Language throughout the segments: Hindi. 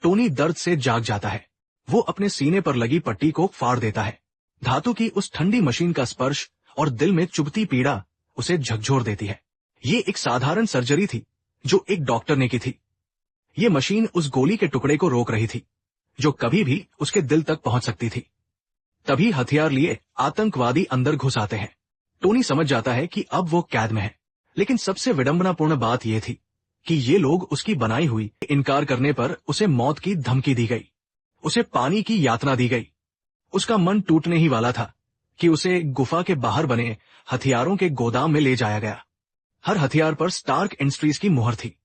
टोनी दर्द से जाग जाता है। वो अपने सीने पर लगी पट्टी को फाड़ देता है। धातु की उस ठंडी मशीन का स्पर्श और दिल में चुभती पीड़ा उसे झकझोर देती है। ये एक साधारण सर्जरी थी जो एक डॉक्टर ने की थी। ये मशीन उस गोली के टुकड़े को रोक रही थी जो कभी भी उसके दिल तक पहुंच सकती थी। तभी हथियार लिए आतंकवादी अंदर घुस आते हैं। टोनी समझ जाता है कि अब वो कैद में है, लेकिन सबसे विडंबनापूर्ण बात यह थी कि ये लोग उसकी बनाई हुई इनकार करने पर उसे मौत की धमकी दी गई, उसे पानी की यातना दी गई। उसका मन टूटने ही वाला था कि उसे गुफा के बाहर बने हथियारों के गोदाम में ले जाया गया। हर हथियार पर स्टार्क इंडस्ट्रीज की मुहर थी।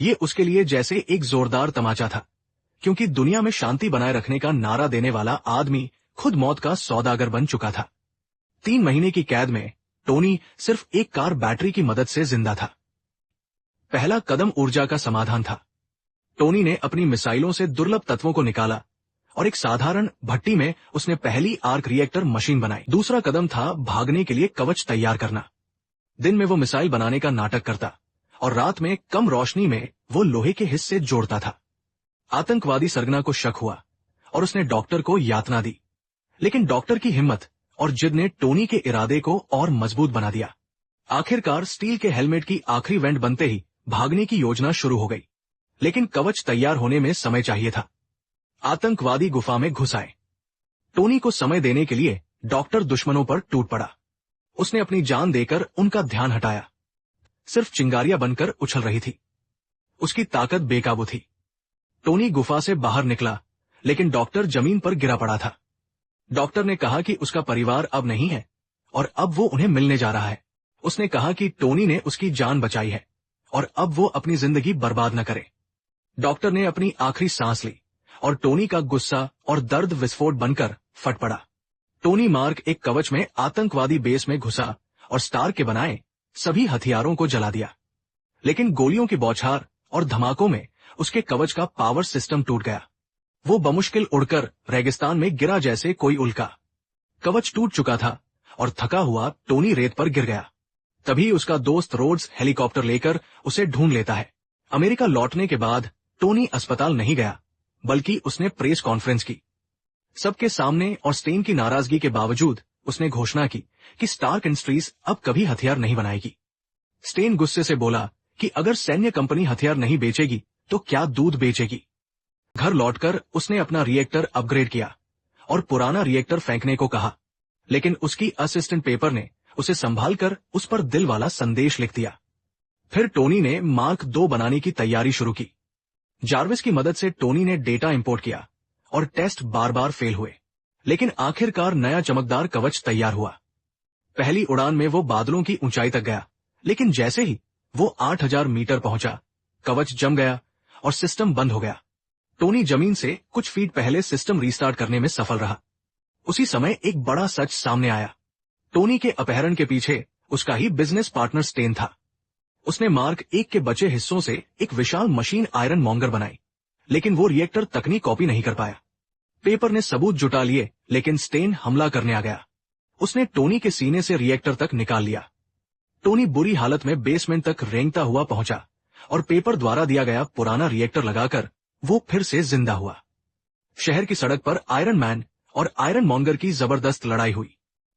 ये उसके लिए जैसे एक जोरदार तमाचा था, क्योंकि दुनिया में शांति बनाए रखने का नारा देने वाला आदमी खुद मौत का सौदागर बन चुका था। 3 महीने की कैद में टोनी सिर्फ एक कार बैटरी की मदद से जिंदा था। पहला कदम ऊर्जा का समाधान था। टोनी ने अपनी मिसाइलों से दुर्लभ तत्वों को निकाला और एक साधारण भट्टी में उसने पहली आर्क रिएक्टर मशीन बनाई। दूसरा कदम था भागने के लिए कवच तैयार करना। दिन में वो मिसाइल बनाने का नाटक करता और रात में कम रोशनी में वो लोहे के हिस्से जोड़ता था। आतंकवादी सरगना को शक हुआ और उसने डॉक्टर को यातना दी, लेकिन डॉक्टर की हिम्मत और जिद ने टोनी के इरादे को और मजबूत बना दिया। आखिरकार स्टील के हेलमेट की आखिरी वेंट बनते ही भागने की योजना शुरू हो गई, लेकिन कवच तैयार होने में समय चाहिए था। आतंकवादी गुफा में घुस आए। टोनी को समय देने के लिए डॉक्टर दुश्मनों पर टूट पड़ा। उसने अपनी जान देकर उनका ध्यान हटाया। सिर्फ चिंगारियां बनकर उछल रही थी। उसकी ताकत बेकाबू थी। टोनी गुफा से बाहर निकला, लेकिन डॉक्टर जमीन पर गिरा पड़ा था। डॉक्टर ने कहा कि उसका परिवार अब नहीं है और अब वो उन्हें मिलने जा रहा है। उसने कहा कि टोनी ने उसकी जान बचाई है और अब वो अपनी जिंदगी बर्बाद न करे। डॉक्टर ने अपनी आखिरी सांस ली और टोनी का गुस्सा और दर्द विस्फोट बनकर फट पड़ा। टोनी मार्क एक कवच में आतंकवादी बेस में घुसा और स्टार्क के बनाए सभी हथियारों को जला दिया, लेकिन गोलियों की बौछार और धमाकों में उसके कवच का पावर सिस्टम टूट गया। वो बमुश्किल उड़कर रेगिस्तान में गिरा जैसे कोई उल्का। कवच टूट चुका था और थका हुआ टोनी रेत पर गिर गया। तभी उसका दोस्त रोड्स हेलीकॉप्टर लेकर उसे ढूंढ लेता है। अमेरिका लौटने के बाद टोनी अस्पताल नहीं गया, बल्कि उसने प्रेस कॉन्फ्रेंस की। सबके सामने और स्टेन की नाराजगी के बावजूद उसने घोषणा की कि स्टार्क इंडस्ट्रीज अब कभी हथियार नहीं बनाएगी। स्टेन गुस्से से बोला कि अगर सैन्य कंपनी हथियार नहीं बेचेगी तो क्या दूध बेचेगी। घर लौटकर उसने अपना रिएक्टर अपग्रेड किया और पुराना रिएक्टर फेंकने को कहा, लेकिन उसकी असिस्टेंट पेपर ने उसे संभालकर उस पर दिल वाला संदेश लिख दिया। फिर टोनी ने मार्क 2 बनाने की तैयारी शुरू की। जार्विस की मदद से टोनी ने डेटा इंपोर्ट किया और टेस्ट बार बार फेल हुए, लेकिन आखिरकार नया चमकदार कवच तैयार हुआ। पहली उड़ान में वो बादलों की ऊंचाई तक गया, लेकिन जैसे ही वो 8000 मीटर पहुंचा, कवच जम गया और सिस्टम बंद हो गया। टोनी जमीन से कुछ फीट पहले सिस्टम रीस्टार्ट करने में सफल रहा। उसी समय एक बड़ा सच सामने आया। टोनी के अपहरण के पीछे उसका ही बिजनेस पार्टनर स्टेन था। उसने मार्क 1 के बचे हिस्सों से एक विशाल मशीन आयरन मॉन्गर बनाई, लेकिन वो रिएक्टर तकनीक कॉपी नहीं कर पाया। पेपर ने सबूत जुटा लिए, लेकिन स्टेन हमला करने आ गया। उसने टोनी के सीने से रिएक्टर तक निकाल लिया। टोनी बुरी हालत में बेसमेंट तक रेंगता हुआ पहुंचा और पेपर द्वारा दिया गया पुराना रिएक्टर लगाकर वो फिर से जिंदा हुआ। शहर की सड़क पर आयरन मैन और आयरन मॉन्गर की जबरदस्त लड़ाई हुई।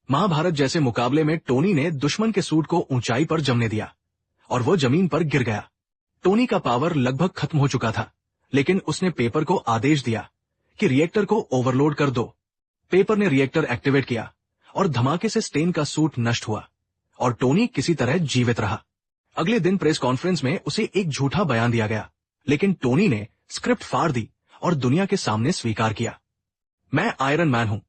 महाभारत जैसे मुकाबले में टोनी ने दुश्मन के सूट को ऊंचाई पर जमने दिया और वो जमीन पर गिर गया। टोनी का पावर लगभग खत्म हो चुका था, लेकिन उसने पेपर को आदेश दिया कि रिएक्टर को ओवरलोड कर दो। पेपर ने रिएक्टर एक्टिवेट किया और धमाके से स्टेन का सूट नष्ट हुआ और टोनी किसी तरह जीवित रहा। अगले दिन प्रेस कॉन्फ्रेंस में उसे एक झूठा बयान दिया गया, लेकिन टोनी ने स्क्रिप्ट फाड़ दी और दुनिया के सामने स्वीकार किया, मैं आयरन मैन हूं